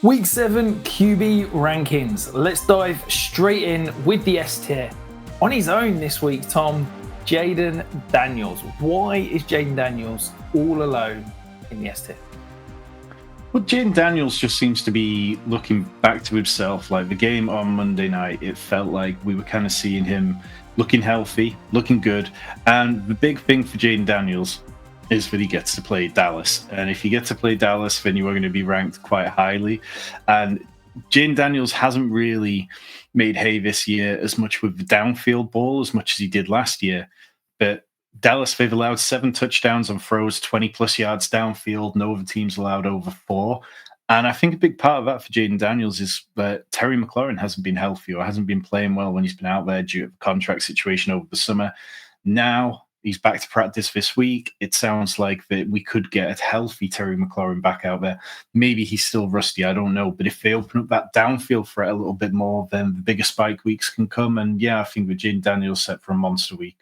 Week 7 QB rankings. Let's dive straight in with the S tier. On his own this week, Tom, Jayden Daniels. Why is Jayden Daniels all alone in the S tier? Well, Jayden Daniels just seems to be looking back to himself. Like the game on Monday night, it felt like we were kind of seeing him looking healthy, looking good. And the big thing for Jayden Daniels is that he gets to play Dallas. And if you get to play Dallas, then you are going to be ranked quite highly. And Jayden Daniels hasn't really made hay this year as much with the downfield ball as much as he did last year. But Dallas, they've allowed 7 touchdowns on throws, 20-plus yards downfield. No other team's allowed over 4. And I think a big part of that for Jayden Daniels is that Terry McLaurin hasn't been healthy or hasn't been playing well when he's been out there due to the contract situation over the summer. Now he's back to practice this week. It sounds like that we could get a healthy Terry McLaurin back out there. Maybe he's still rusty, I don't know. But if they open up that downfield threat a little bit more, then the bigger spike weeks can come. And yeah, I think that Jayden Daniels set for a monster week.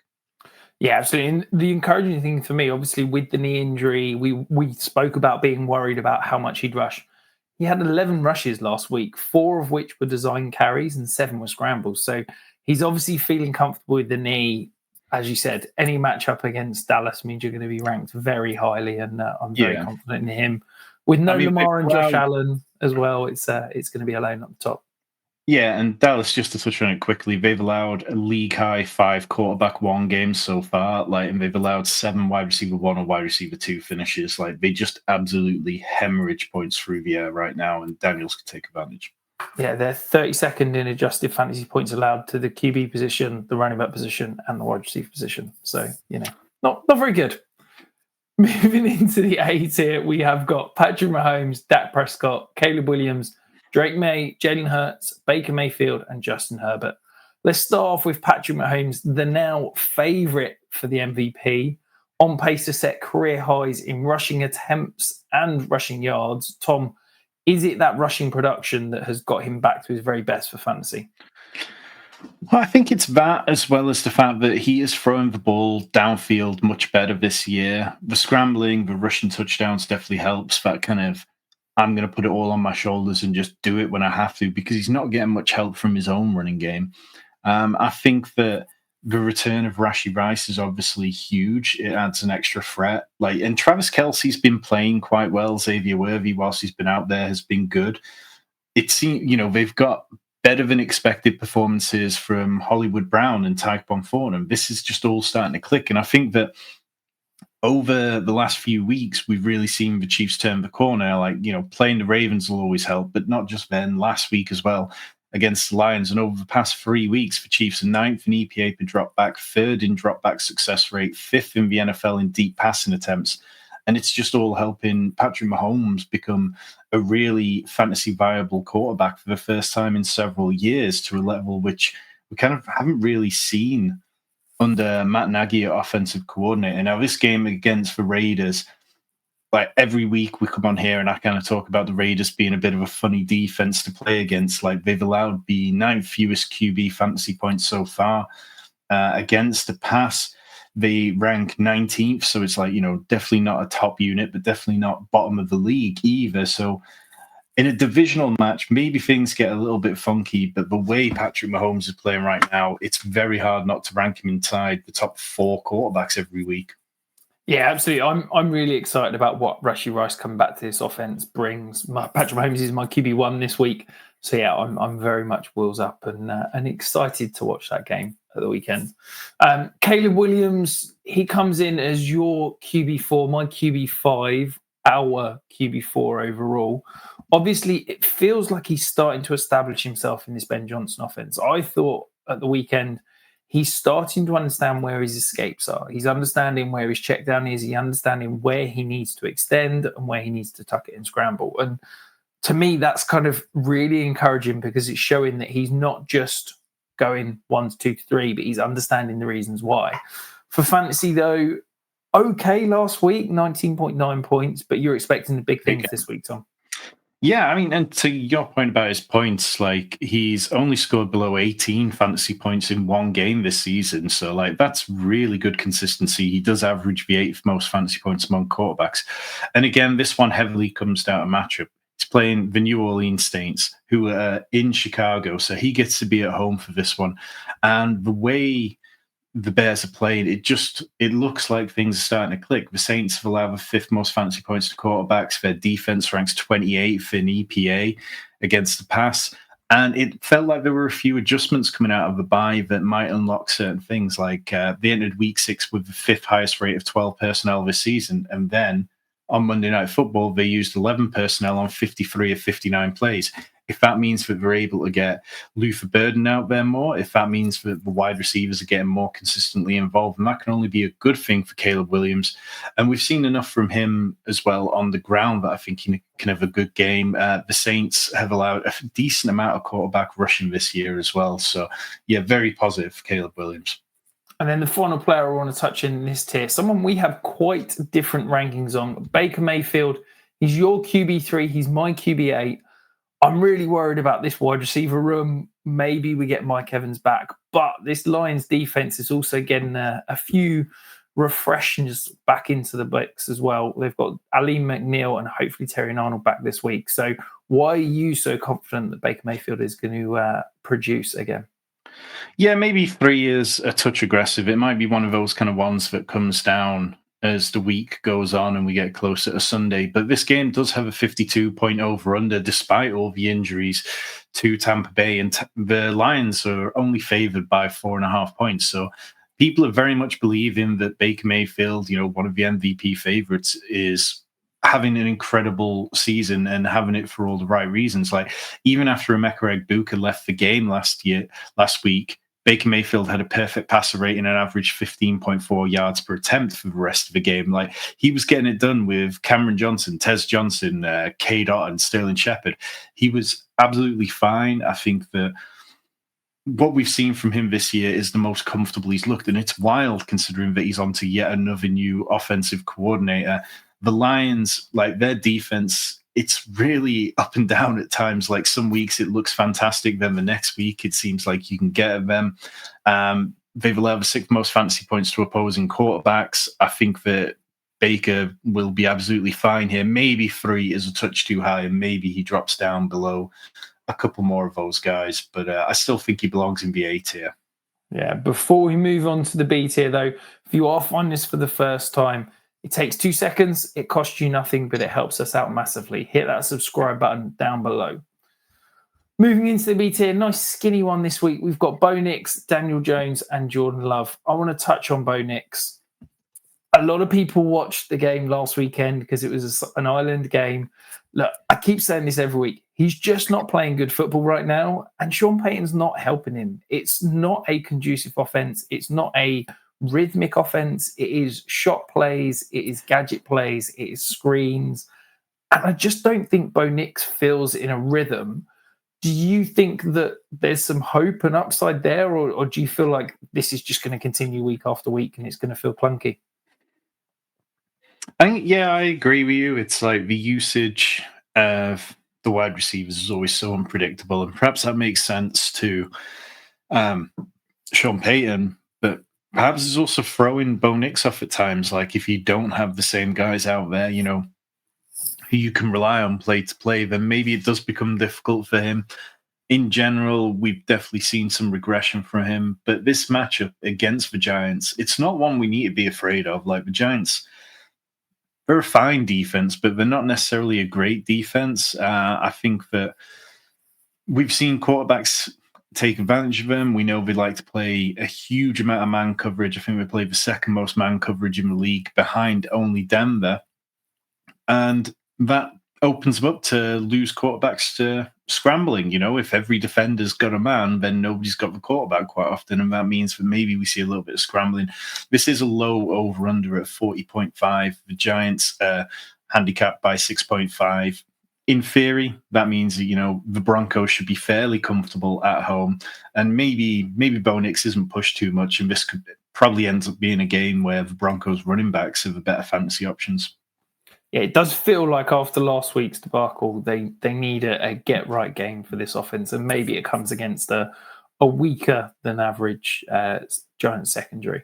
Yeah, absolutely. And the encouraging thing for me, obviously, with the knee injury, we spoke about being worried about how much he'd rush. He had 11 rushes last week, 4 of which were design carries and 7 were scrambles. So he's obviously feeling comfortable with the knee. As you said, any matchup against Dallas means you're going to be ranked very highly, and I'm very confident in him. With Lamar and Josh Allen as well, it's going to be alone at the top. Yeah, and Dallas, just to touch on it quickly, they've allowed a league-high 5 quarterback 1 games so far, and they've allowed 7 wide receiver 1 or wide receiver 2 finishes. They just absolutely hemorrhage points through the air right now, and Daniels can take advantage. Yeah, they're 32nd in adjusted fantasy points allowed to the QB position, the running back position, and the wide receiver position. So, not very good. Moving into the A tier, we have got Patrick Mahomes, Dak Prescott, Caleb Williams, Drake May, Jalen Hurts, Baker Mayfield, and Justin Herbert. Let's start off with Patrick Mahomes, the now favourite for the MVP, on pace to set career highs in rushing attempts and rushing yards. Tom, is it that rushing production that has got him back to his very best for fantasy? Well, I think it's that, as well as the fact that he is throwing the ball downfield much better this year. The scrambling, the rushing touchdowns definitely helps. That kind of, I'm going to put it all on my shoulders and just do it when I have to, because he's not getting much help from his own running game. I think that the return of Rashee Rice is obviously huge. It adds an extra threat. And Travis Kelce's been playing quite well. Xavier Worthy, whilst he's been out there, has been good. It seems, they've got better than expected performances from Hollywood Brown and Tyquan Thornton. And this is just all starting to click. And I think that over the last few weeks, we've really seen the Chiefs turn the corner. Playing the Ravens will always help, but not just then, last week as well against the Lions. And over the past 3 weeks, the Chiefs are 9th in EPA per drop back, 3rd in drop back success rate, 5th in the NFL in deep passing attempts. And it's just all helping Patrick Mahomes become a really fantasy viable quarterback for the first time in several years, to a level which we kind of haven't really seen under Matt Nagy, offensive coordinator. Now, this game against the Raiders, every week we come on here and I kind of talk about the Raiders being a bit of a funny defense to play against. They've allowed the 9th fewest QB fantasy points so far against the pass. They rank 19th, so it's definitely not a top unit, but definitely not bottom of the league either. So in a divisional match, maybe things get a little bit funky, but the way Patrick Mahomes is playing right now, it's very hard not to rank him inside the top 4 quarterbacks every week. Yeah, absolutely. I'm really excited about what Rashee Rice coming back to this offense brings. Patrick Mahomes is my QB1 this week, so yeah, I'm very much wheels up and excited to watch that game at the weekend. Caleb Williams, he comes in as your QB4, my QB5, our QB4 overall. Obviously, it feels like he's starting to establish himself in this Ben Johnson offense. I thought at the weekend, he's starting to understand where his escapes are. He's understanding where his check down is. He's understanding where he needs to extend and where he needs to tuck it and scramble. And to me, that's kind of really encouraging, because it's showing that he's not just going 1 to 2 to 3, but he's understanding the reasons why. For fantasy, though, okay last week, 19.9 points, but you're expecting the big things this week, Tom. Yeah, and to your point about his points, he's only scored below 18 fantasy points in 1 game this season. So, that's really good consistency. He does average the 8th most fantasy points among quarterbacks. And again, this one heavily comes down to matchup. It's playing the New Orleans Saints, who are in Chicago. So he gets to be at home for this one. And the way the Bears are playing, it looks like things are starting to click. The Saints have allowed the fifth most fantasy points to quarterbacks. Their defense ranks 28th in EPA against the pass. And it felt like there were a few adjustments coming out of the bye that might unlock certain things. Like they entered week 6 with the fifth highest rate of 12 personnel this season. And then on Monday Night Football, they used 11 personnel on 53 of 59 plays. If that means that they're able to get Luther Burden out there more, if that means that the wide receivers are getting more consistently involved, and that can only be a good thing for Caleb Williams. And we've seen enough from him as well on the ground that I think he can have a good game. The Saints have allowed a decent amount of quarterback rushing this year as well. So, yeah, very positive for Caleb Williams. And then the final player I want to touch in this tier, someone we have quite different rankings on, Baker Mayfield. He's your QB3, he's my QB8. I'm really worried about this wide receiver room. Maybe we get Mike Evans back, but this Lions defense is also getting a few refreshings back into the mix as well. They've got Aleem McNeil and hopefully Terry Arnold back this week. So why are you so confident that Baker Mayfield is going to produce again? Yeah, maybe 3 years a touch aggressive. It might be one of those kind of ones that comes down as the week goes on and we get closer to Sunday. But this game does have a 52-point over-under despite all the injuries to Tampa Bay. And the Lions are only favored by 4.5 points. So people are very much believing that Baker Mayfield, one of the MVP favorites, is having an incredible season and having it for all the right reasons. Like even after Emeka Egbuka left the game last week, Baker Mayfield had a perfect passer rating and averaged 15.4 yards per attempt for the rest of the game. Like he was getting it done with Cameron Johnson, Tez Johnson, K-Dot, and Sterling Shepard. He was absolutely fine. I think that what we've seen from him this year is the most comfortable he's looked, and it's wild considering that he's on to yet another new offensive coordinator. The Lions, like their defense, it's really up and down at times. Like some weeks it looks fantastic, then the next week it seems like you can get at them. They've allowed the 6th most fantasy points to opposing quarterbacks. I think that Baker will be absolutely fine here. Maybe 3 is a touch too high, and maybe he drops down below a couple more of those guys. But I still think he belongs in the A tier. Yeah, before we move on to the B tier, though, if you are finding this for the first time, it takes 2 seconds. It costs you nothing, but it helps us out massively. Hit that subscribe button down below. Moving into the B tier, nice skinny one this week. We've got Bo Nix, Daniel Jones, and Jordan Love. I want to touch on Bo Nix. A lot of people watched the game last weekend because it was an island game. Look, I keep saying this every week. He's just not playing good football right now, and Sean Payton's not helping him. It's not a conducive offense. It's not a rhythmic offense. It is shot plays. It is gadget plays. It is screens. And I just don't think Bo Nix feels in a rhythm. Do you think that there's some hope and upside there, or do you feel like this is just going to continue week after week and it's going to feel clunky? I agree with you. It's like the usage of the wide receivers is always so unpredictable, and perhaps that makes sense to Sean Payton, but perhaps it's also throwing Bo Nix off at times. Like if you don't have the same guys out there, who you can rely on play to play, then maybe it does become difficult for him. In general, we've definitely seen some regression from him, but this matchup against the Giants, it's not one we need to be afraid of. Like the Giants, they're a fine defense, but they're not necessarily a great defense. I think that we've seen quarterbacks take advantage of them. We know they like to play a huge amount of man coverage. I think they play the 2nd most man coverage in the league behind only Denver. And that opens them up to lose quarterbacks to scrambling. If every defender's got a man, then nobody's got the quarterback quite often. And that means that maybe we see a little bit of scrambling. This is a low over-under at 40.5. The Giants handicapped by 6.5. In theory, that means that, the Broncos should be fairly comfortable at home. And maybe Bo Nix isn't pushed too much. And this could probably ends up being a game where the Broncos running backs are the better fantasy options. Yeah, it does feel like after last week's debacle, they need a get-right game for this offense, and maybe it comes against a weaker than average Giants secondary.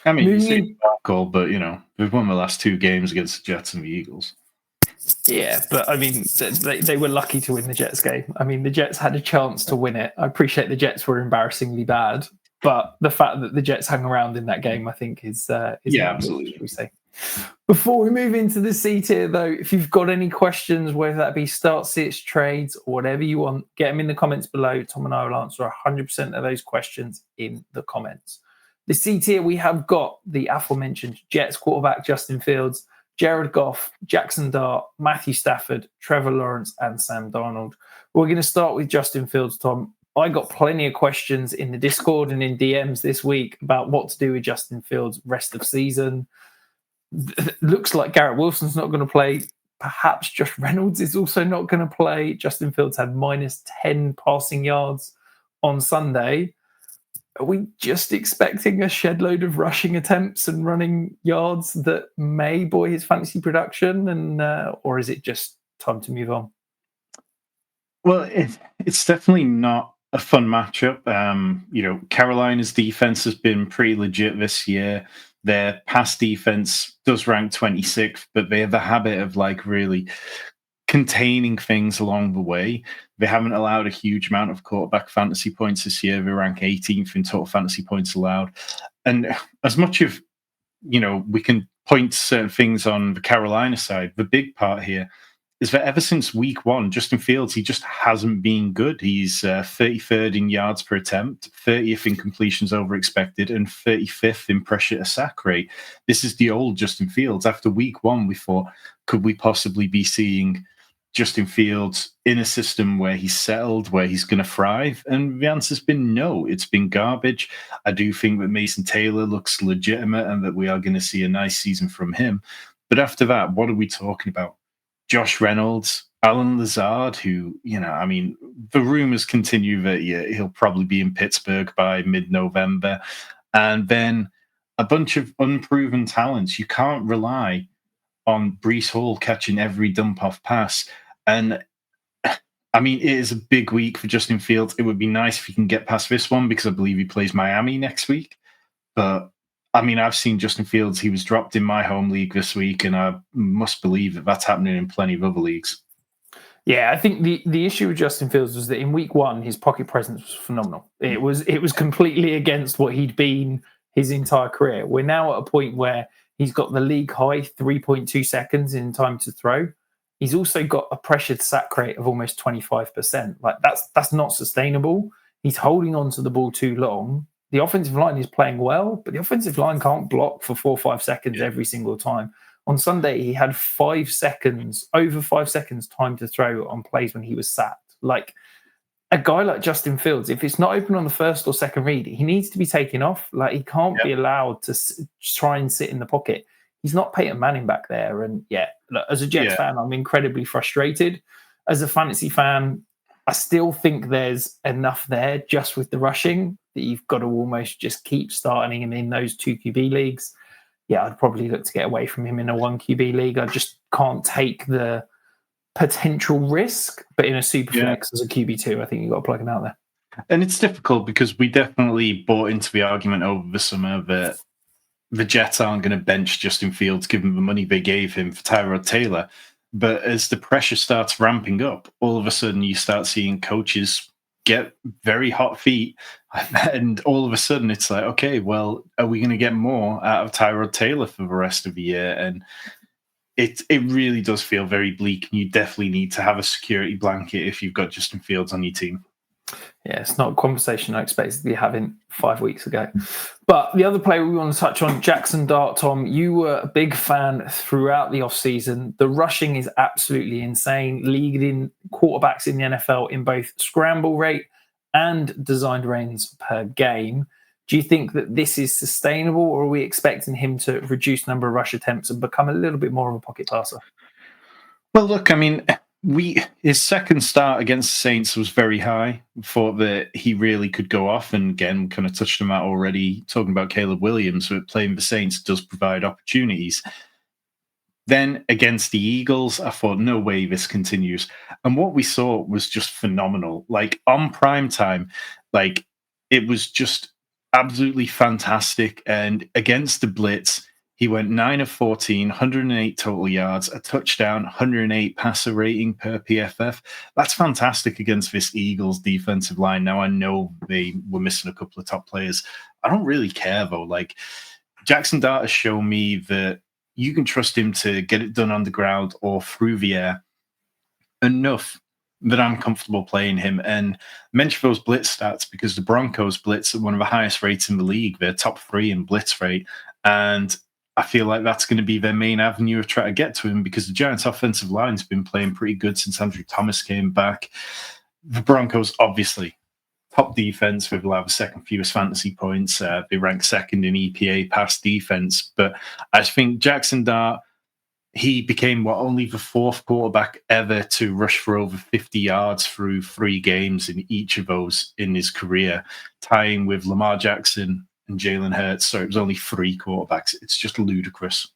I mean, you say debacle, but, we've won the last 2 games against the Jets and the Eagles. Yeah, but I mean, they were lucky to win the Jets game. I mean, the Jets had a chance to win it. I appreciate the Jets were embarrassingly bad, but the fact that the Jets hung around in that game, I think, is absolutely. Should we say? Before we move into the C tier, though, if you've got any questions, whether that be start sits, trades, or whatever you want, get them in the comments below. Tom and I will answer 100% of those questions in the comments. The C tier, we have got the aforementioned Jets quarterback Justin Fields, Jared Goff, Jaxson Dart, Matthew Stafford, Trevor Lawrence, and Sam Darnold. We're going to start with Justin Fields, Tom. I got plenty of questions in the Discord and in DMs this week about what to do with Justin Fields rest of season. Looks like Garrett Wilson's not going to play. Perhaps Josh Reynolds is also not going to play. Justin Fields had minus 10 passing yards on Sunday. Are we just expecting a shed load of rushing attempts and running yards that may buoy his fantasy production, and or is it just time to move on? Well, it's definitely not a fun matchup. Carolina's defense has been pretty legit this year. Their pass defense does rank 26th, but they have a habit of really containing things along the way. They haven't allowed a huge amount of quarterback fantasy points this year. They rank 18th in total fantasy points allowed. And as much of, we can point to certain things on the Carolina side, the big part here is that ever since week one, Justin Fields, he just hasn't been good. He's 33rd in yards per attempt, 30th in completions over expected, and 35th in pressure to sack rate. This is the old Justin Fields. After week one, we thought, could we possibly be seeing Justin Fields in a system where he's settled, where he's going to thrive? And the answer's been no. It's been garbage. I do think that Mason Taylor looks legitimate and that we are going to see a nice season from him. But after that, what are we talking about? Josh Reynolds, Alan Lazard, who, the rumors continue that he'll probably be in Pittsburgh by mid-November. And then a bunch of unproven talents. You can't rely on Breece Hall catching every dump-off pass. And, it is a big week for Justin Fields. It would be nice if he can get past this one because I believe he plays Miami next week. But I've seen Justin Fields. He was dropped in my home league this week, and I must believe that that's happening in plenty of other leagues. Yeah, I think the issue with Justin Fields was that in week one, his pocket presence was phenomenal. It was completely against what he'd been his entire career. We're now at a point where he's got the league high 3.2 seconds in time to throw. He's also got a pressured sack rate of almost 25%. That's not sustainable. He's holding on to the ball too long. The offensive line is playing well, but the offensive line can't block for 4 or 5 seconds every single time. On Sunday, he had over 5 seconds time to throw on plays when he was sacked. A guy like Justin Fields, if it's not open on the first or second read, he needs to be taken off. He can't be allowed to try and sit in the pocket. He's not Peyton Manning back there. And as a Jets fan, I'm incredibly frustrated. As a fantasy fan, I still think there's enough there just with the rushing that you've got to almost just keep starting him in those 2 QB leagues. Yeah, I'd probably look to get away from him in a 1 QB league. I just can't take the potential risk, but in a super flex as a QB2, I think you've got to plug him out there. And it's difficult because we definitely bought into the argument over the summer that the Jets aren't going to bench Justin Fields given the money they gave him for Tyrod Taylor. But as the pressure starts ramping up, all of a sudden you start seeing coaches get very hot feet. And all of a sudden it's like, okay, well, are we going to get more out of Tyrod Taylor for the rest of the year? And it really does feel very bleak. And you definitely need to have a security blanket if you've got Justin Fields on your team. Yeah, it's not a conversation I expected to be having 5 weeks ago. But the other player we want to touch on, Jaxson Dart, Tom, you were a big fan throughout the offseason. The rushing is absolutely insane, leading quarterbacks in the NFL in both scramble rate and designed lanes per game. Do you think that this is sustainable, or are we expecting him to reduce number of rush attempts and become a little bit more of a pocket passer? Well, look, his second start against the Saints was very high. Thought that he really could go off, and again, kind of touched on that already, talking about Caleb Williams, but playing the Saints does provide opportunities. Then against the Eagles, I thought, no way this continues. And what we saw was just phenomenal. On prime time, it was just absolutely fantastic. And against the blitz, He went 9 of 14, 108 total yards, a touchdown, 108 passer rating per PFF. That's fantastic against this Eagles defensive line. Now, I know they were missing a couple of top players. I don't really care, though. Like, Jaxson Dart has shown me that you can trust him to get it done on the ground or through the air enough that I'm comfortable playing him. And mention those blitz stats because the Broncos blitz at one of the highest rates in the league. They're top 3 in blitz rate. And I feel like that's going to be their main avenue of trying to get to him because the Giants' offensive line's been playing pretty good since Andrew Thomas came back. The Broncos, obviously, top defense. We've allowed the second fewest fantasy points. They rank second in EPA pass defense. But I think Jaxson Dart, he became only the 4th quarterback ever to rush for over 50 yards through 3 games in each of those in his career, tying with Lamar Jackson and Jalen Hurts. So it was only 3 quarterbacks. It's just ludicrous.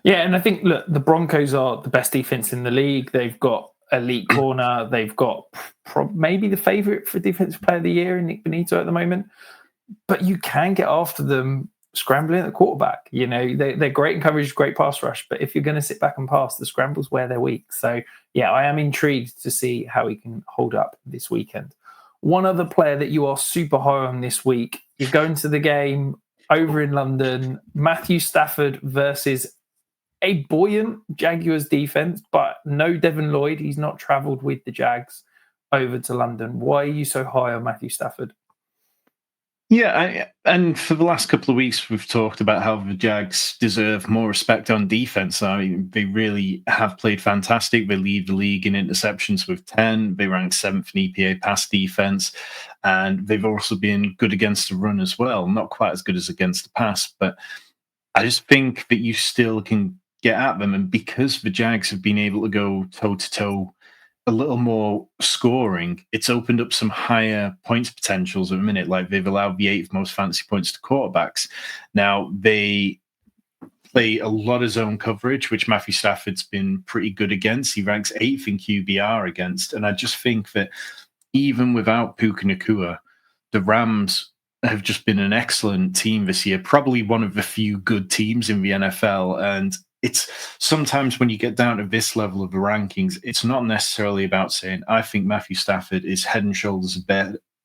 Yeah, and I think, look, the Broncos are the best defense in the league. They've got elite corner. They've got maybe the favorite for Defensive Player of the Year in Nick Bonito at the moment. But you can get after them scrambling at the quarterback. You know, they're great in coverage, great pass rush. But if you're going to sit back and pass, the scramble's where they're weak. So, yeah, I am intrigued to see how he can hold up this weekend. One other player that you are super high on this week, you're going to the game over in London, Matthew Stafford versus a buoyant Jaguars defense, but no Devin Lloyd. He's not travelled with the Jags over to London. Why are you so high on Matthew Stafford? Yeah, and for the last couple of weeks, we've talked about how the Jags deserve more respect on defense. I mean, they really have played fantastic. They lead the league in interceptions with 10. They rank 7th in EPA pass defense. And they've also been good against the run as well. Not quite as good as against the pass, but I just think that you still can get at them. And because the Jags have been able to go toe-to-toe a little more scoring, it's opened up some higher points potentials at the minute. Like they've allowed the 8th most fantasy points to quarterbacks. Now they play a lot of zone coverage, which Matthew Stafford's been pretty good against. He ranks 8th in QBR against. And I just think that even without Puka Nacua, the Rams have just been an excellent team this year, probably one of the few good teams in the NFL. And it's sometimes when you get down to this level of the rankings, it's not necessarily about saying, I think Matthew Stafford is head and shoulders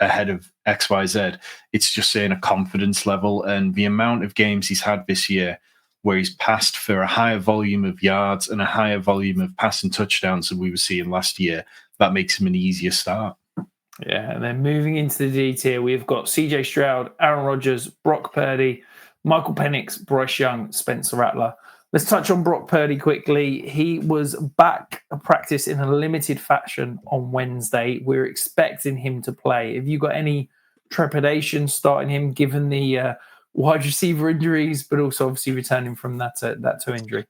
ahead of XYZ. It's just saying a confidence level and the amount of games he's had this year where he's passed for a higher volume of yards and a higher volume of passing touchdowns than we were seeing last year. That makes him an easier start. Yeah, and then moving into the D tier, we've got CJ Stroud, Aaron Rodgers, Brock Purdy, Michael Penix, Bryce Young, Spencer Rattler. Let's touch on Brock Purdy quickly. He was back at practice in a limited fashion on Wednesday. We're expecting him to play. Have you got any trepidation starting him, given the wide receiver injuries, but also obviously returning from that toe injury?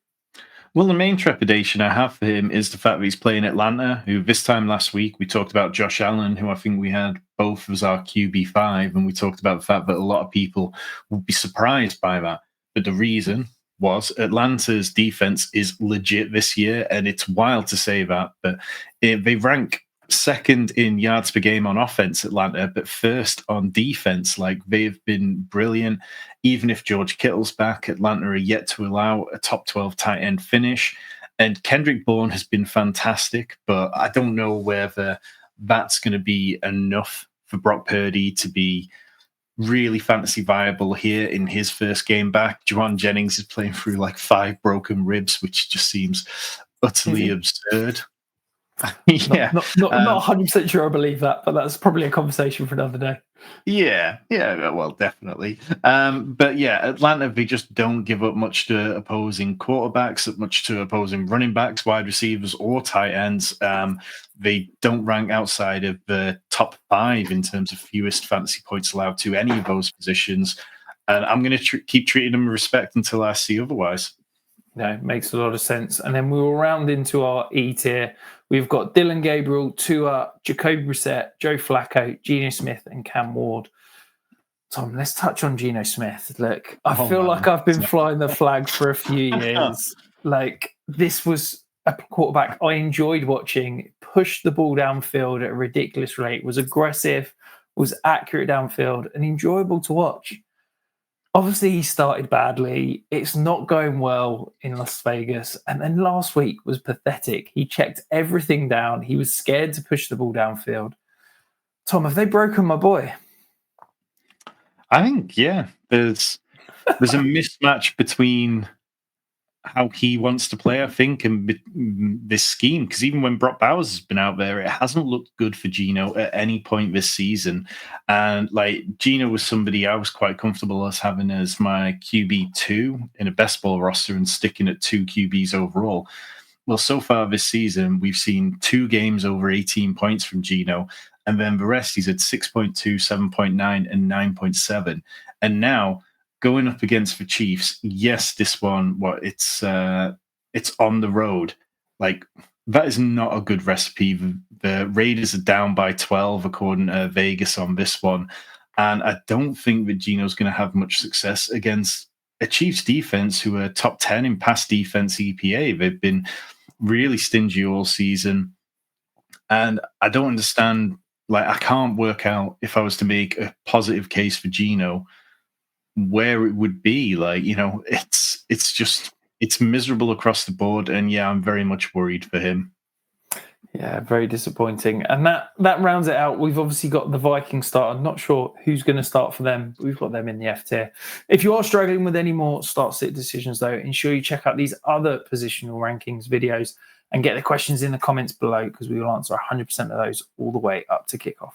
Well, the main trepidation I have for him is the fact that he's playing Atlanta, who this time last week we talked about Josh Allen, who I think we had both as our QB5, and we talked about the fact that a lot of people would be surprised by that. But the reason was Atlanta's defense is legit this year, and it's wild to say that, but they rank second in yards per game on offense, Atlanta, but first on defense. Like, they've been brilliant. Even if George Kittle's back, Atlanta are yet to allow a top 12 tight end finish. And Kendrick Bourne has been fantastic, but I don't know whether that's going to be enough for Brock Purdy to be really fantasy viable here in his first game back. Juwan Jennings is playing through like 5 broken ribs, which just seems utterly absurd. Yeah, not 100% sure I believe that, but that's probably a conversation for another day. Yeah, well, definitely. But yeah, Atlanta, they just don't give up much to opposing quarterbacks, much to opposing running backs, wide receivers, or tight ends. They don't rank outside of the top 5 in terms of fewest fantasy points allowed to any of those positions. And I'm going to keep treating them with respect until I see otherwise. No, makes a lot of sense. And then we will round into our E tier. We've got Dylan Gabriel, Tua, Jacoby Brissett, Joe Flacco, Geno Smith, and Cam Ward. Tom, let's touch on Geno Smith. Look, I feel like I've been flying the flag for a few years. Like, this was a quarterback I enjoyed watching, pushed the ball downfield at a ridiculous rate, was aggressive, was accurate downfield, and enjoyable to watch. Obviously, he started badly. It's not going well in Las Vegas. And then last week was pathetic. He checked everything down. He was scared to push the ball downfield. Tom, have they broken my boy? I think, yeah, there's a mismatch between how he wants to play, I think, and this scheme. Because even when Brock Bowers has been out there, it hasn't looked good for Geno at any point this season. And like Geno was somebody I was quite comfortable as having as my QB2 in a best ball roster and sticking at 2 QBs overall. Well, so far this season, we've seen 2 games over 18 points from Geno. And then the rest, he's at 6.2, 7.9, and 9.7. And now going up against the Chiefs, yes, this one, it's on the road. Like, that is not a good recipe. The Raiders are down by 12 according to Vegas on this one, and I don't think that Geno's going to have much success against a Chiefs defense who are top 10 in pass defense EPA. They've been really stingy all season, and I don't understand. Like, I can't work out, if I was to make a positive case for Geno, where it would be. Like, it's miserable across the board, and yeah, I'm very much worried for him. Yeah, very disappointing. And that rounds it out. We've obviously got the Vikings start. I'm not sure who's going to start for them. We've got them in the F tier. If you are struggling with any more start-sit decisions, though, ensure you check out these other positional rankings videos and get the questions in the comments below, because we will answer 100% of those all the way up to kickoff.